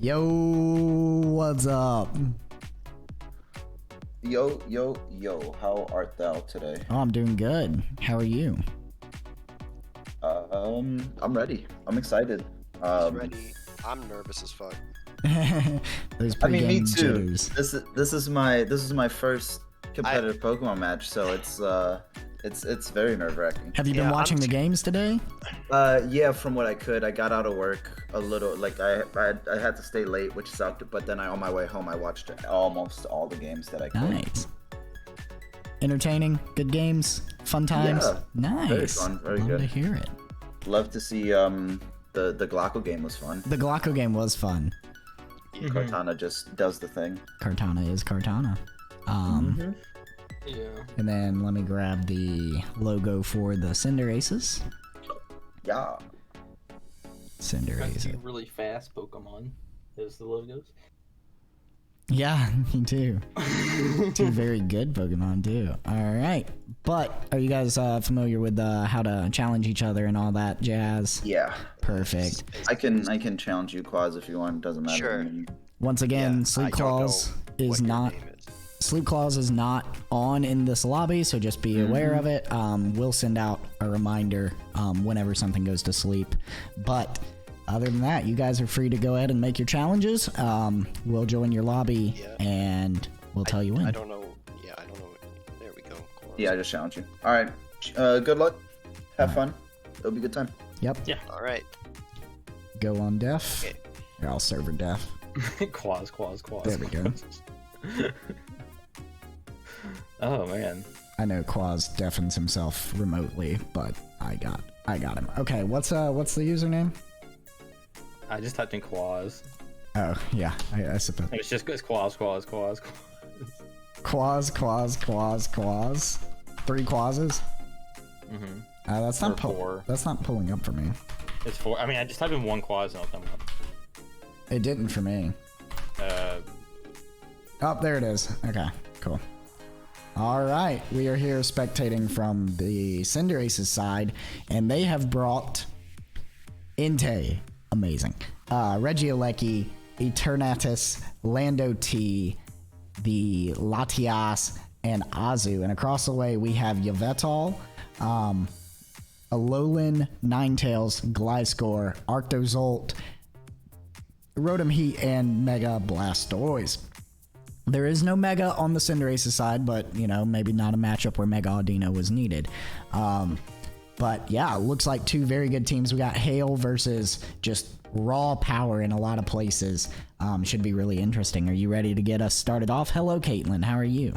Yo, what's up? Yo, yo, yo, how art thou today? Oh, I'm doing good. How are you? I'm ready. I'm excited. He's ready. I'm nervous as fuck. Those I mean, me pregame too. jitters. This is my first competitive Pokemon match, so it's very nerve-wracking. Have you been Yeah, watching the games today? Yeah, from what I could. I got out of work a little, like I had to stay late, which sucked. But then on my way home, I watched almost all the games that I could. Nice. Entertaining, good games, fun times. Yeah, Nice. very fun, very Love good. to hear it. Love to see the Glocko game was fun. The Glocko game was fun. Cortana just does the thing. Cortana is Cortana. Yeah. And then let me grab the logo for the Cinderaces. Yeah. Cinderaces. Really fast Pokemon as the logos. Yeah, me too. Two very good Pokemon too. All right, but are you guys familiar with how to challenge each other and all that jazz? Yeah. Perfect. I can challenge you, Quaz, if you want. It doesn't matter. Sure. to me. Once again, I Sleep don't know Claws is what your not name is. Sleep Claws is not on in this lobby, so just be aware of it. We'll send out a reminder whenever something goes to sleep. But other than that, you guys are free to go ahead and make your challenges. We'll join your lobby and we'll tell you when. I don't know. Yeah, I don't know. There we go. Claws. Yeah, I just challenge you. All right. Good luck. Have fun. It'll be a good time. Yep. Yeah. All right. Go on deaf. Okay. Here, I'll server deaf. Claws. There we go. Oh man. I know Quaz deafens himself remotely, but I got him. Okay, what's the username? I just typed in Claws. Oh yeah, I suppose. And it's Claws. Quaz. Three Quazes. Mm-hmm. That's not Or four. That's not pulling up for me. It's 4. I mean, I just typed in one Claws and it'll come up. It didn't for me. Oh, there it is. Okay, cool. All right, we are here spectating from the Cinderaces side, and they have brought Entei, amazing, Regieleki, Eternatus, Lando T, the Latias, and Azu. And across the way, we have Yveltal, Alolan, Ninetales, Gliscor, Arctozolt, Rotom Heat, and Mega Blastoise. There is no Mega on the Cinderaces side, but, you know, maybe not a matchup where Mega Audino was needed. But, yeah, it looks like two very good teams. We got Hail versus just raw power in a lot of places. Should be really interesting. Are you ready to get us started off? Hello, Caitlin. How are you?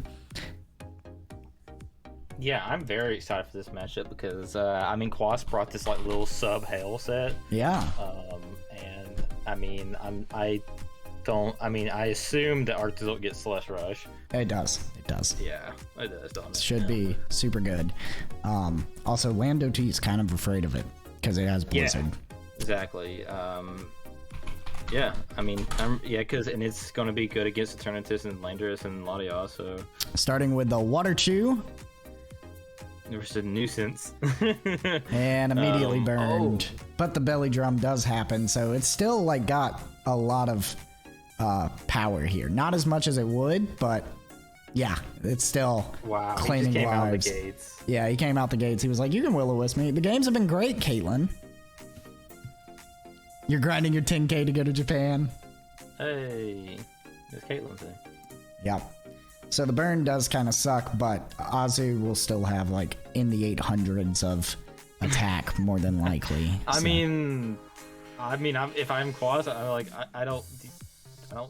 Yeah, I'm very excited for this matchup because I mean, Quas brought this like little sub Hail set. Yeah. And I mean, I assume that Arctozolt gets Celeste Rush. It does. It does. Yeah, it does, don't it? Should be super good. Also, Lando T is kind of afraid of it because it has Blizzard. Yeah, exactly. Yeah, I mean, and it's going to be good against Eternatus and Landorus and Latias, so... Starting with the Water Chew. There's a nuisance. And immediately burned. Oh. But the belly drum does happen, so it's still like got a lot of power here. Not as much as it would, but yeah, it's still Wow, claiming he just came lives. out the gates. Yeah, he came out the gates. He was like, "You can will-o-wisp me." The games have been great, Caitlin. You're grinding your 10K to go to Japan. Hey, it's Caitlin's thing. Yep. So the burn does kind of suck, but Azu will still have like in the 800s of attack more than likely. I so. mean, if I'm Quas, I don't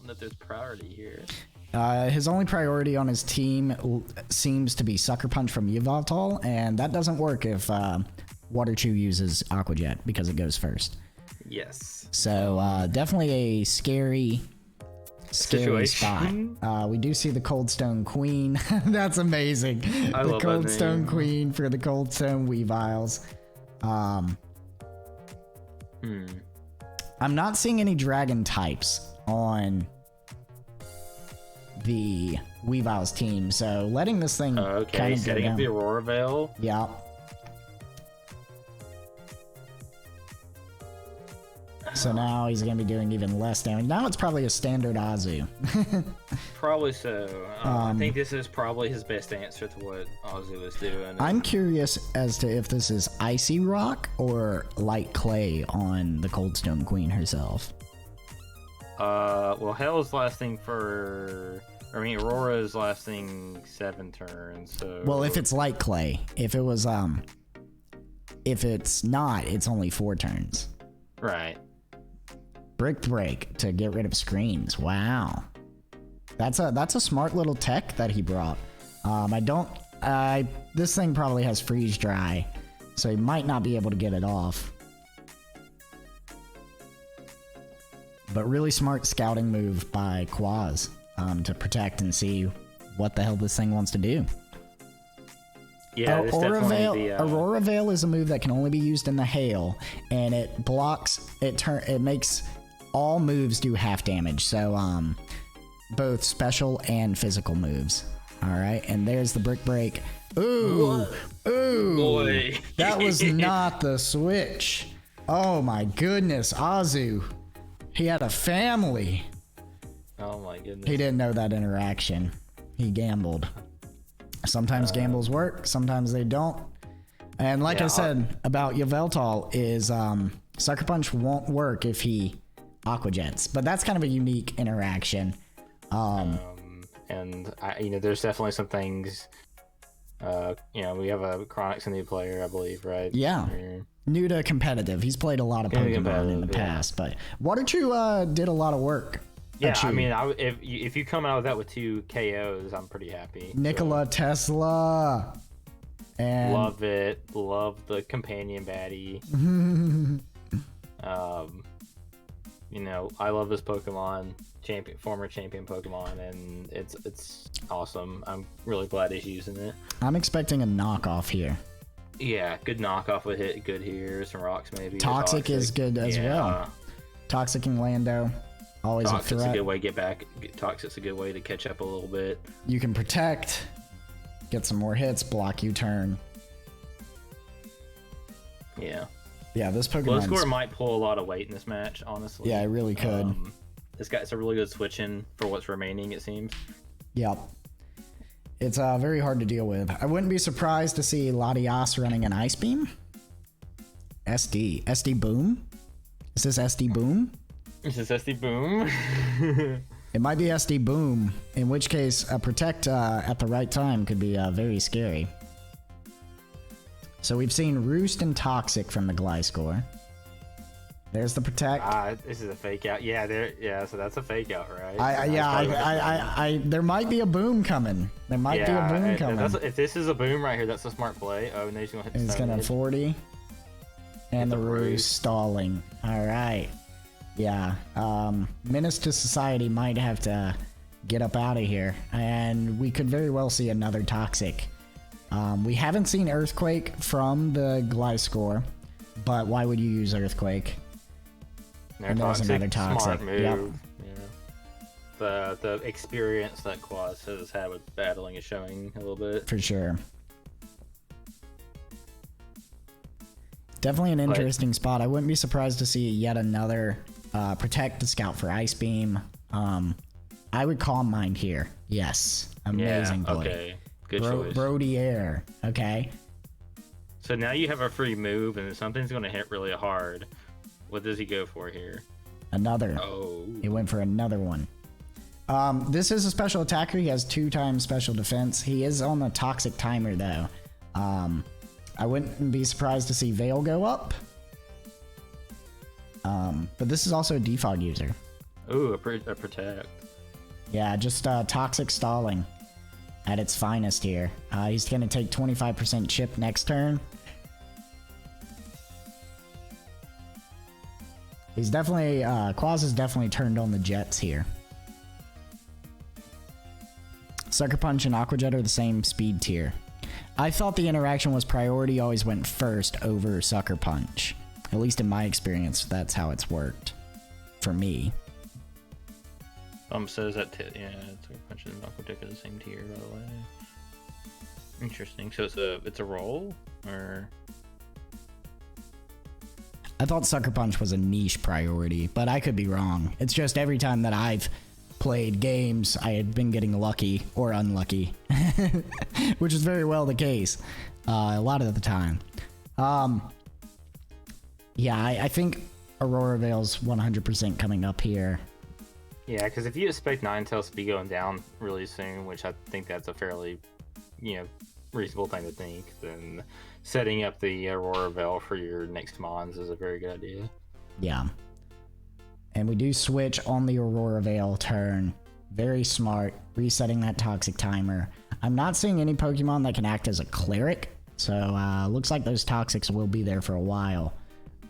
know if there's priority here. His only priority on his team seems to be Sucker Punch from Yveltal, and that doesn't work if Water Chew uses Aqua Jet because it goes first. Yes. So definitely a scary Situation. spot. We do see the Coldstone Queen. That's amazing. I The love that Coldstone name. Queen for the Coldstone Weaviles. I'm not seeing any dragon types on the Weaviles team, so letting this thing Okay, kind of go setting up down. the Aurora Veil. Yeah. So now he's going to be doing even less damage. Now it's probably a standard Azu. Probably so. I think this is probably his best answer to what Azu is doing. I'm curious as to if this is Icy Rock or Light Clay on the Coldstone Queen herself. Well, Hell's lasting for... I mean, Aurora's lasting 7 turns, so... Well, if it's Light Clay. If it was, if it's not, it's only 4 turns. Right. Brick Break to get rid of screens. Wow. That's a smart little tech that he brought. This thing probably has freeze dry, so he might not be able to get it off. But really smart scouting move by Quaz to protect and see what the hell this thing wants to do. Yeah, Aurora Veil is a move that can only be used in the hail, and it blocks. It makes all moves do half damage. So both special and physical moves. All right, and there's the Brick Break. Ooh, ooh, boy, that was not the switch. Oh my goodness, Azu, he had a family. Oh my goodness. He didn't know that interaction. He gambled. Sometimes gambles work, sometimes they don't. And like I said about Yveltal is Sucker Punch won't work if he Aqua Jets, but that's kind of a unique interaction. And there's definitely some things. We have a Chronix new player, I believe, right? Yeah. New to competitive. He's played a lot of Pokemon in the past, but Water Chew did a lot of work. Yeah, I mean, if you come out of that with 2 KOs, I'm pretty happy. Nikola Tesla. And love it. Love the companion baddie. I love this Pokemon, former champion Pokemon, and it's awesome. I'm really glad he's using it. I'm expecting a knockoff here. Yeah, good knockoff would hit good here. Some rocks maybe. Toxic is good as well. Toxic and Lando. Always Toxic's a threat. A good way to get back. Toxic's a good way to catch up a little bit. You can protect, get some more hits, block U-turn. Yeah. Yeah, this Pokemon. Score might pull a lot of weight in this match, honestly. Yeah, it really could. It's a really good switch in for what's remaining, it seems. Yep. It's very hard to deal with. I wouldn't be surprised to see Latias running an Ice Beam. SD Boom? Is this SD Boom? Is this SD Boom? It might be SD Boom, in which case a Protect at the right time could be very scary. So we've seen Roost and Toxic from the Gliscor. There's the Protect. This is a fake out. So that's a fake out, right? There might be a boom coming. There might be a boom coming. If this is a boom right here, that's a smart play. Oh, no, he's gonna hit the He's gonna 40. And the Roost stalling. Alright. Yeah. Menace to Society might have to get up out of here. And we could very well see another Toxic. We haven't seen Earthquake from the Gliscor, but why would you use Earthquake? And there's another Toxic. Smart move. Yep. Yeah. The experience that Quaz has had with battling is showing a little bit. For sure. Definitely an interesting spot. I wouldn't be surprised to see yet another Protect to scout for Ice Beam. I would Calm Mind here. Yes. Amazing play. Okay. Good choice. Brody Air. Okay. So now you have a free move, and something's going to hit really hard. What does he go for here? Another. Oh. He went for another one. This is a special attacker. He has 2 times special defense. He is on the Toxic timer, though. I wouldn't be surprised to see Veil go up. But this is also a defog user. Ooh, a Protect. Yeah, just Toxic stalling at its finest here. He's going to take 25% chip next turn. He's definitely, Quaz has definitely turned on the jets here. Sucker Punch and Aqua Jet are the same speed tier. I thought the interaction was priority always went first over Sucker Punch. At least in my experience, that's how it's worked. For me. Says that, Sucker Punch and Aqua Jet are the same tier, by the way. Interesting. So it's a roll? Or... I thought Sucker Punch was a niche priority, but I could be wrong. It's just every time that I've played games, I had been getting lucky or unlucky, which is very well the case a lot of the time. Yeah, I think Aurora Veil's 100% coming up here. Yeah, because if you expect Ninetales to be going down really soon, which I think that's a fairly, reasonable thing to think, then setting up the Aurora Veil for your next Mons is a very good idea. Yeah. And we do switch on the Aurora Veil turn. Very smart. Resetting that toxic timer. I'm not seeing any Pokemon that can act as a cleric, so looks like those toxics will be there for a while.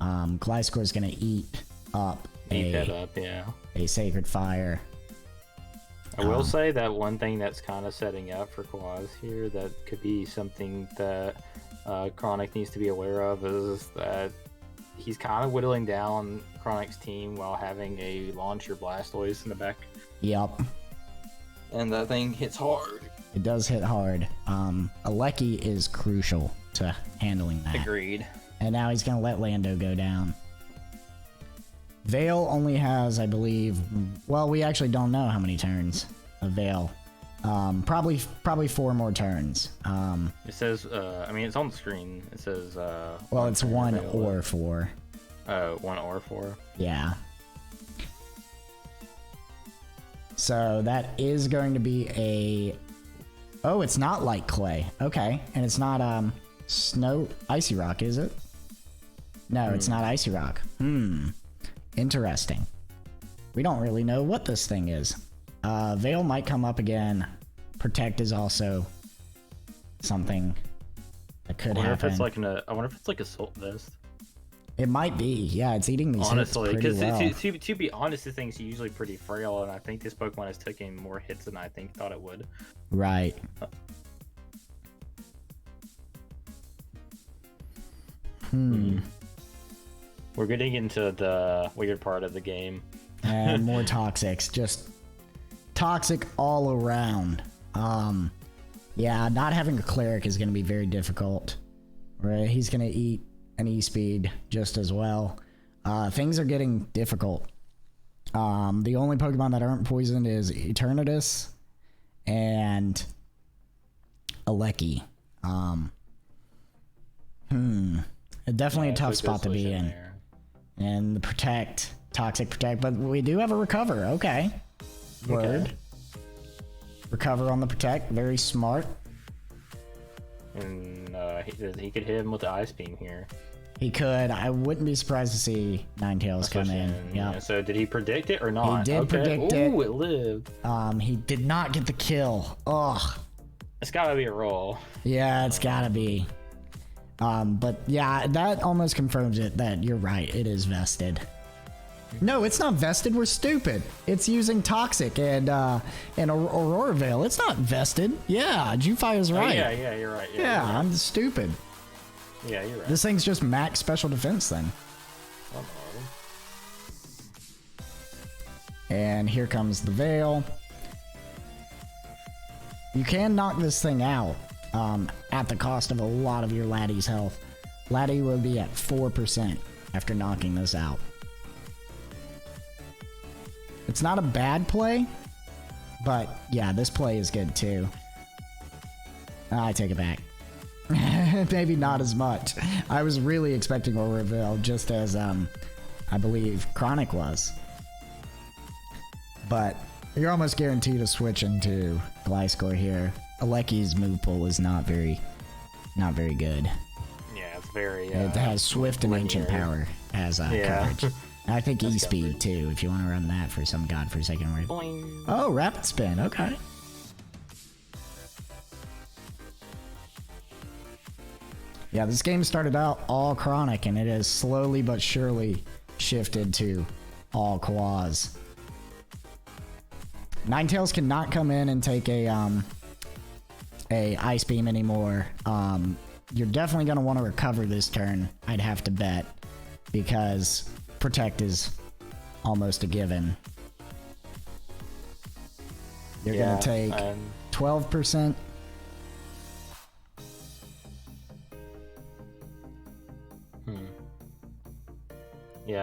Gliscor's gonna eat up a Sacred Fire. I will say that one thing that's kind of setting up for Quaz here that could be something that Chronic needs to be aware of is that he's kind of whittling down Chronic's team while having a launch your Blastoise in the back. Yep. And that thing hits hard. It does hit hard. Alecki is crucial to handling that. Agreed. And now he's going to let Lando go down. Veil only has, I believe... Well, we actually don't know how many turns of Veil. Probably 4 more turns. It says, it's on the screen. It says... well, it's 1 or 4. 1 or 4? Yeah. So that is going to be a... Oh, it's not like clay. Okay. And it's not, snow... Icy Rock, is it? No, it's not Icy Rock. Interesting. We don't really know what this thing is. Veil might come up again. Protect is also something that could happen. I wonder if it's like Assault Vest. It might be. Yeah, it's eating these honestly, hits pretty well. to be honest, this thing's usually pretty frail, and I think this Pokemon has taken more hits than I thought it would. Right. We're getting into the weird part of the game. And more toxics. Just toxic all around. Yeah, not having a cleric is going to be very difficult. Right? He's going to eat an E-Speed just as well. Things are getting difficult. The only Pokemon that aren't poisoned is Eternatus and Alecki. Definitely a tough spot to be in. And the Protect, Toxic Protect, but we do have a Recover. Okay. Word. Okay. Recover on the Protect, very smart. And he could hit him with the Ice Beam here. He could. I wouldn't be surprised to see Ninetales come in. Yeah. So did he predict it or not? He did predict it. Ooh, it lived. He did not get the kill. Ugh. It's gotta be a roll. Yeah, it's gotta be. But yeah, that almost confirms it that you're right. It is vested. No, it's not vested. We're stupid. It's using Toxic and Aurora Veil. It's not vested. Yeah, Jufire's right. Yeah, you're right. Yeah, I'm stupid. Yeah, you're right. This thing's just max special defense then. And here comes the Veil. You can knock this thing out at the cost of a lot of your Laddie's health. Laddie will be at 4% after knocking this out. It's not a bad play, but yeah, this play is good too. I take it back. Maybe not as much. I was really expecting Aurora Veil just as I believe Chronic was. But you're almost guaranteed to switch into Gliscor here. Alecki's move pool is not very good. Yeah, it's very it has Swift and Ancient Power as coverage. And I think E-Speed too, if you want to run that for some godforsaken reason. Boing. Oh, Rapid Spin, okay. Yeah, this game started out all Chronic, and it has slowly but surely shifted to all Quaz. Ninetales cannot come in and take a Ice Beam anymore. You're definitely going to want to recover this turn, I'd have to bet, because Protect is almost a given. You're going to take 12%.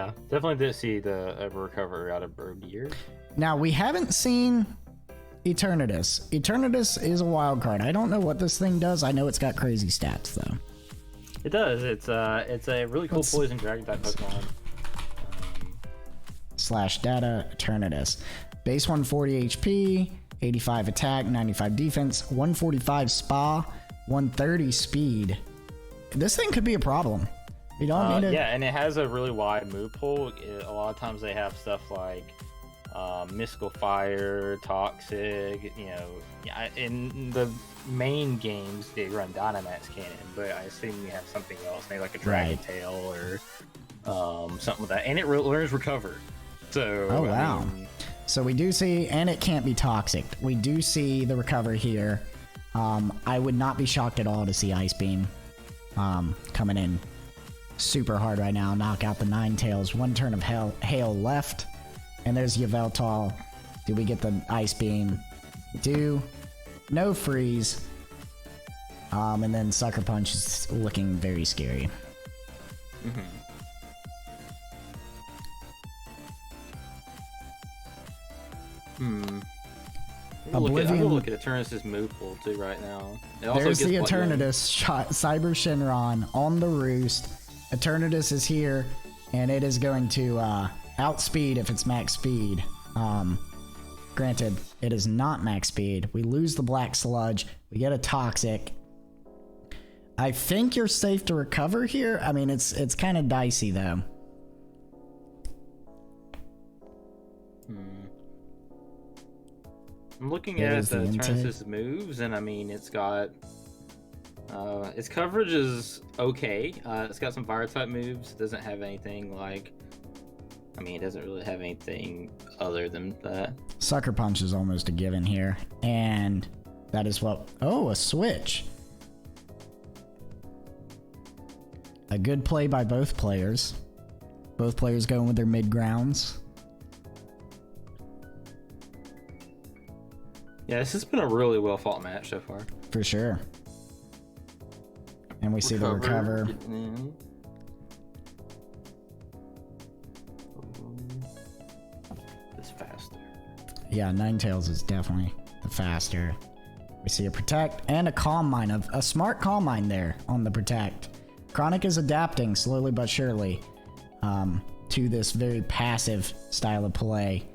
Yeah, definitely did see the recovery out of Brodier. Now, we haven't seen Eternatus. Eternatus is a wild card. I don't know what this thing does. I know it's got crazy stats, though. It does. It's a really cool poison dragon type Pokemon. Slash data Eternatus. Base 140 HP, 85 attack, 95 defense, 145 spa, 130 speed. This thing could be a problem. You don't need it. Yeah, and it has a really wide move pool. A lot of times they have stuff like Mystical Fire, Toxic. You know, in the main games they run Dynamax Cannon, but I assume you have something else, maybe like a Dragon Tail or something like that. And it learns Recover. So, oh wow! So we do see, and it can't be toxic. We do see the Recover here. I would not be shocked at all to see Ice Beam coming in super hard right now. Knock out the Ninetales. One turn of Hail left, and there's Yveltal. Do we get the Ice Beam? Do. No freeze. And then Sucker Punch is looking very scary. Mm-hmm. Oblivion. I'm look at Eternatus' move pool too right now. There's the Eternatus shot, Cyber Shenron on the roost. Eternatus is here, and it is going to outspeed if it's max speed. Granted, it is not max speed. We lose the Black Sludge. We get a Toxic. I think you're safe to recover here. I mean, it's kind of dicey though. I'm looking at the Eternatus moves, and I mean, it's got its coverage is okay. It's got some fire type moves. It doesn't have anything like, I mean, it doesn't really have anything other than that. Sucker Punch is almost a given here, and that is what. Oh, a switch. A good play by both players. Both players going with their mid grounds. Yeah, this has been a really well fought match so far. For sure. And we see the recover. It's faster. Yeah, Ninetales is definitely the faster. We see a Protect and a Calm Mind, a smart Calm Mind there on the Protect. Chronic is adapting slowly but surely to this very passive style of play.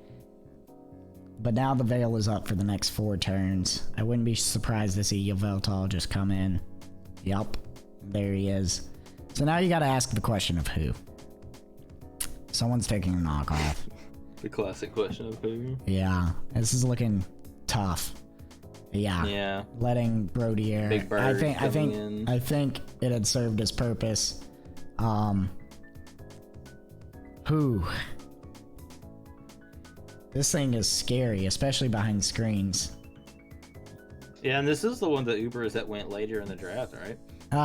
But now the Veil is up for the next 4 turns. I wouldn't be surprised to see Yveltal just come in. Yup, there he is. So now you gotta ask the question of who. Someone's taking a knockoff. The classic question of who. Yeah, this is looking tough. Yeah. Letting Brodier. Big Bird I think it had served its purpose. Who? This thing is scary, especially behind screens. Yeah, and this is the one that Ubers that went later in the draft, right?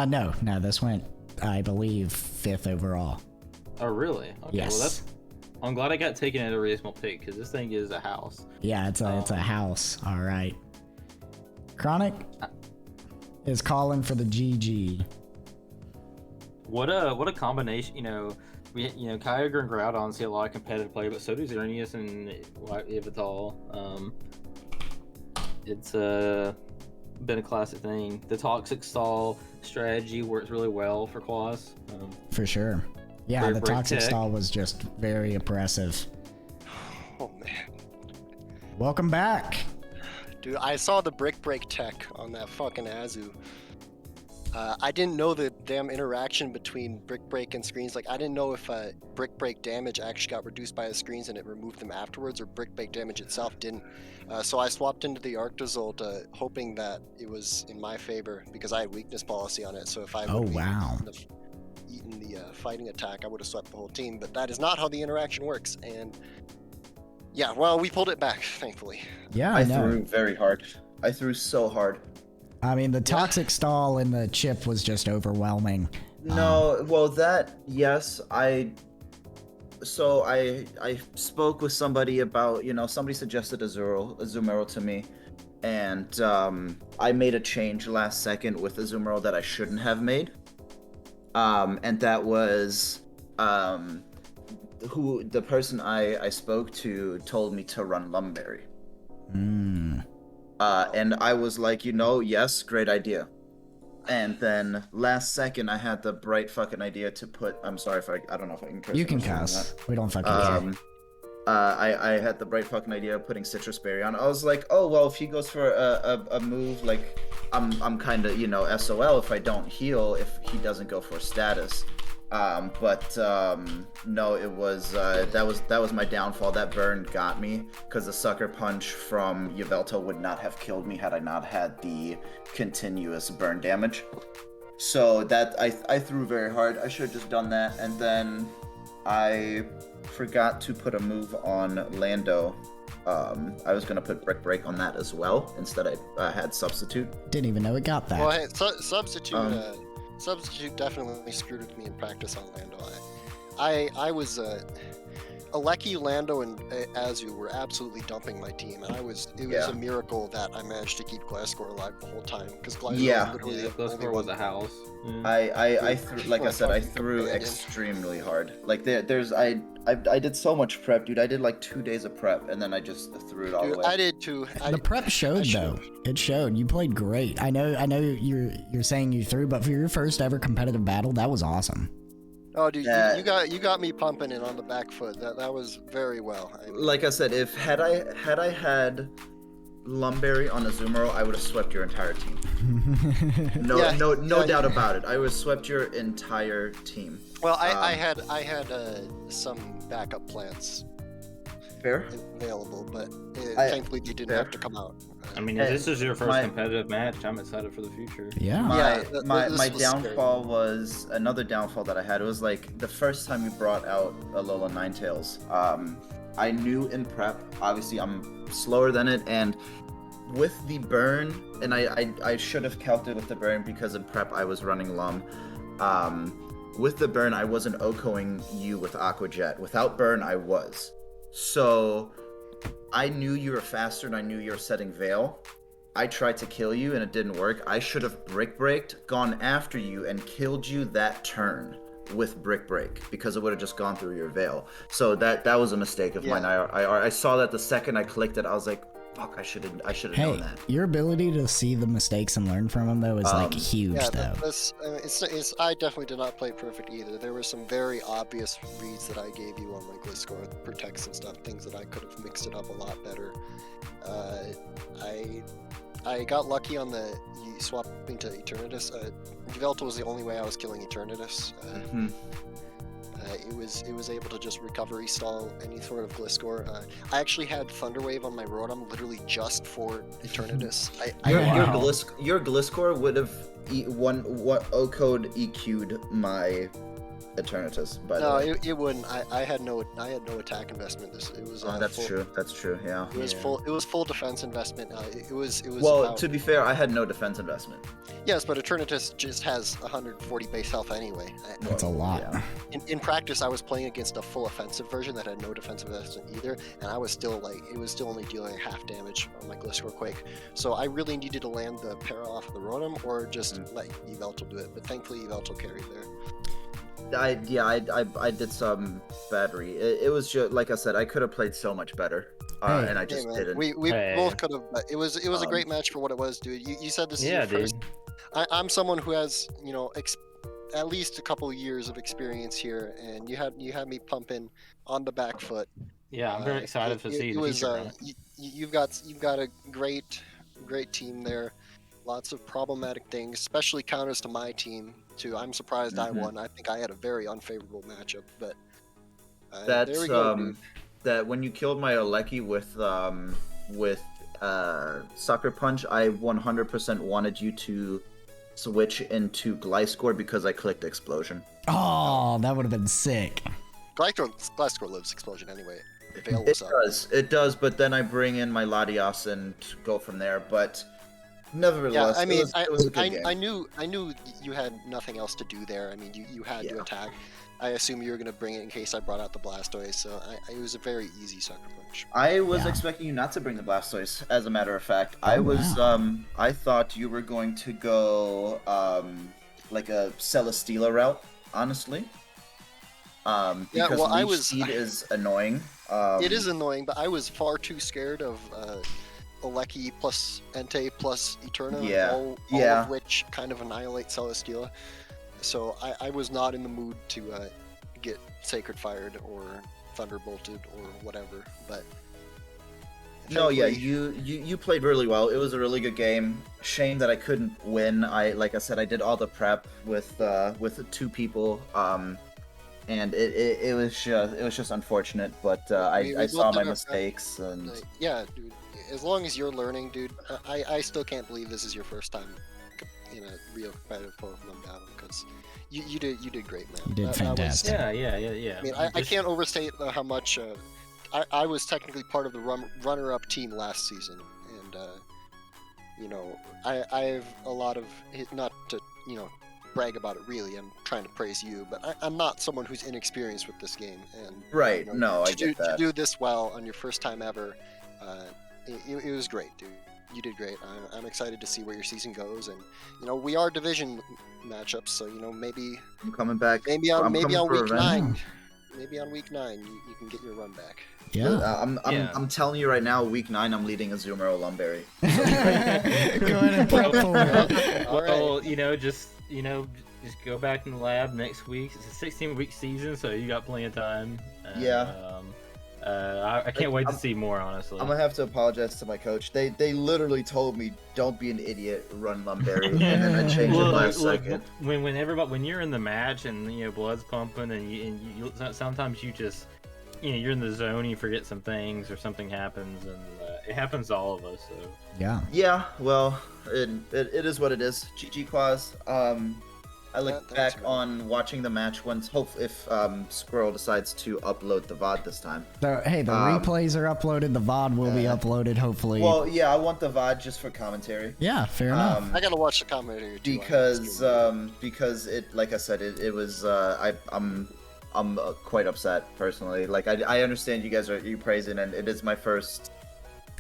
No, this went, I believe, 5th overall. Oh, really? Okay, yes. Well, I'm glad I got taken at a reasonable pick, because this thing is a house. Yeah, it's a house. All right. Chronic is calling for the GG. What a combination, Kyogre and Groudon see a lot of competitive play, but so do Xerneas and Yveltal. It's been a classic thing. The Toxic Stall strategy works really well for Claws. For sure. Yeah, the Toxic Stall was just very oppressive. Oh, man. Welcome back. Dude, I saw the Brick Break tech on that fucking Azu. I didn't know the damn interaction between Brick Break and screens. Like, I didn't know if Brick Break damage actually got reduced by the screens and it removed them afterwards, or Brick Break damage itself didn't. So I swapped into the Arctozolt, hoping that it was in my favor, because I had weakness policy on it. So if I would eaten the fighting attack, I would have swept the whole team. But that is not how the interaction works. And yeah, well, we pulled it back, thankfully. Yeah, I threw very hard. I threw so hard. I mean, the Toxic Stall in the chip was just overwhelming. No, well, that, yes, I spoke with somebody about, somebody suggested Azumarill to me, and I made a change last second with Azumarill that I shouldn't have made, and that was who the person I spoke to told me to run Lumberry. And I was like, yes, great idea. And then last second, I had the bright fucking idea to put. I'm sorry if I don't know if I can curse. You can on stream or cuss. not. We don't fucking care. I had the bright fucking idea of putting Citrus Berry on. I was like, oh well, if he goes for a move, like I'm kind of SOL if I don't heal if he doesn't go for status. But no, it was that was my downfall. That burn got me because the sucker punch from Yveltal would not have killed me had I not had the continuous burn damage. So that I threw very hard. I should have just done that, and then I forgot to put a move on Lando. I was gonna put Brick Break on that as well. Instead, I had Substitute. Didn't even know it got that. Well, hey, Substitute definitely screwed with me in practice on Lando. I was Aleki, Lando, and Azu were absolutely dumping my team, and it was a miracle that I managed to keep Gliscor alive the whole time because Gliscor literally Gliscor was a house. I threw, like I said, I threw extremely hard. Like I did so much prep, dude. I did like 2 days of prep, and then I just threw it all away. I did too. The prep showed though. It showed. You played great. I know. You're saying you threw, but for your first ever competitive battle, that was awesome. Oh, dude, you got me pumping it on the back foot. That was very well. Like I said, had I had Lumberry on Azumarill, I would have swept your entire team. No doubt about it. I would have swept your entire team. Well, I had some backup plans fair available, but thankfully they didn't have to come out. I mean, if this is your first competitive match, I'm excited for the future. Yeah. My downfall was another downfall that I had. It was like the first time you brought out Alola Ninetales. I knew in prep, obviously I'm slower than it, and with the burn, and I should have calculated with the burn because in prep I was running Lum. With the burn, I wasn't OHKOing you with Aqua Jet. Without burn, I was. So I knew you were faster and I knew you were setting Veil. I tried to kill you and it didn't work. I should have Brick Breaked, gone after you, and killed you that turn with Brick Break because it would have just gone through your Veil. So that was a mistake of mine. I saw that the second I clicked it, I was like, fuck, I should have known that. Your ability to see the mistakes and learn from them though is like huge though. I definitely did not play perfect either. There were some very obvious reads that I gave you on my Gliscor protects and stuff, things that I could have mixed it up a lot better. I got lucky on the swapping to Eternatus. Yveltal was the only way I was killing Eternatus. It was able to just recover stall any sort of Gliscor. I actually had Thunderwave on my Rotom literally just for Eternatus. Your Gliscor would have O-code EQ'd my Eternatus. No, it wouldn't. I had no attack investment. It was. That's true. That's true. Yeah. It was full defense investment. It was. Well, to be fair, I had no defense investment. Yes, but Eternatus just has 140 base health anyway. That's a lot. Yeah. In practice, I was playing against a full offensive version that had no defensive investment either, and I was still it was still only dealing half damage on my Gliscor Quake. So I really needed to land the para off of the Rotom or just let Yveltal do it. But thankfully, Yveltal carried there. I did some battery. It was just like I said, I could have played so much better, and I just didn't. We both could have. It was a great match for what it was, dude. You said this is your first. I'm someone who has at least a couple of years of experience here, and you had me pumping on the back foot. Yeah, I'm very excited to see the future. You've got a great team there. Lots of problematic things, especially counters to my team too. I'm surprised I won. I think I had a very unfavorable matchup, but that's there we go, dude. That when you killed my Aleki with Sucker Punch, I 100% wanted you to switch into Gliscor because I clicked Explosion. Oh, that would have been sick. Gliscor lives Explosion anyway. It does, but then I bring in my Latias and go from there. But nevertheless, yeah, I mean, it was a good game. I knew you had nothing else to do there. I mean, you had to attack. I assume you were going to bring it in case I brought out the Blastoise, so it was a very easy Sucker Punch. I was expecting you not to bring the Blastoise, as a matter of fact. I thought you were going to go like a Celesteela route, honestly. Yeah, because well, I leech was- seed is annoying. It is annoying, but I was far too scared of Aleki plus Entei plus Eterna, Yeah, all yeah. of which kind of annihilate Celesteela. So I was not in the mood to get Sacred Fired or Thunderbolted or whatever. But No, yeah, thankfully- you played really well. It was a really good game. Shame that I couldn't win. Like I said, I did all the prep with 2 people. And it was just unfortunate, but We I both saw did my our prep. mistakes, and Yeah, dude. As long as you're learning, dude, I still can't believe this is your first time in a real competitive Pokemon battle because you did great, man. You did That was- fantastic. Yeah. I mean, I can't overstate how much I was technically part of the runner-up team last season, and you know, I have a lot of not to brag about it really. I'm trying to praise you, but I'm not someone who's inexperienced with this game, and right. No, I to get that. to do this well on your first time ever, it was great, dude. You did great. I'm excited to see where your season goes, and we are division matchups, so maybe I'm coming back. maybe I'm on coming for week revenge. 9, maybe on week 9 you can get your run back. Yeah. I'm telling you right now, week 9, I'm leading a Azumarill Lumberry. Go ahead and prep for it. All Well, just go back in the lab next week. It's a 16-week season, so you got plenty of time. And, Yeah. I can't wait to see more, honestly. I'm gonna have to apologize to my coach. They literally told me, "Don't be an idiot, run Lumberry," and then I changed it last second. When you're in the match and blood's pumping and you sometimes you just you're in the zone and you forget some things or something happens, and it happens to all of us. So Yeah. Yeah, well, it is what it is. GG Quaz. I look Yeah, back thanks, man. on watching the match once. If Squirrel decides to upload the VOD this time. So, hey, the replays are uploaded. The VOD will be uploaded, hopefully. Well, yeah, I want the VOD just for commentary. Yeah, fair enough. I gotta watch the commentary too. Because it, like I said, it was I'm quite upset personally. Like I understand you guys are praising, and it is my first.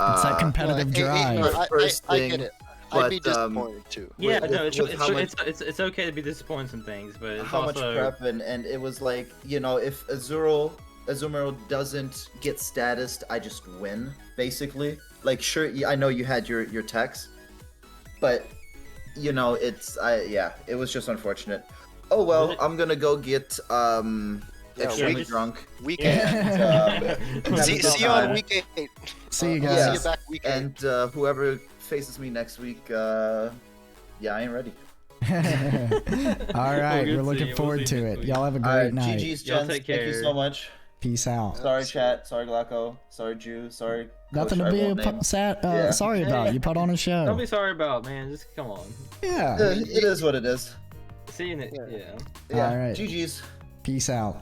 It's that competitive drive. First I thing, get it. I'd be but, disappointed too. yeah, with- no, with how much- it's okay to be disappointed in some things, but it's how also much prep and it was like, if Azumarill doesn't get statused, I just win basically. Like, sure, I know you had your techs, but it was just unfortunate. Oh well, Really? I'm gonna go get extremely we- drunk. Weekend. And, see you on week 8. See you I'll guys. see you back week 8. and whoever faces me next week, I ain't ready. All right, We'll we're see. looking We'll forward see to next it. week. Y'all have a All great right, night. GG's, Y'all gents. take Thank you care. so much. Peace out. Sorry, chat. Sorry, Glacko. Sorry, Jew. Sorry. Nothing Coach, to I be won't name. sad, sorry about. You put on a don't show. be sorry about, man. Just come on. Yeah. It is what it is. See you next. Yeah. Yeah. Yeah. All right. GG's. Peace out.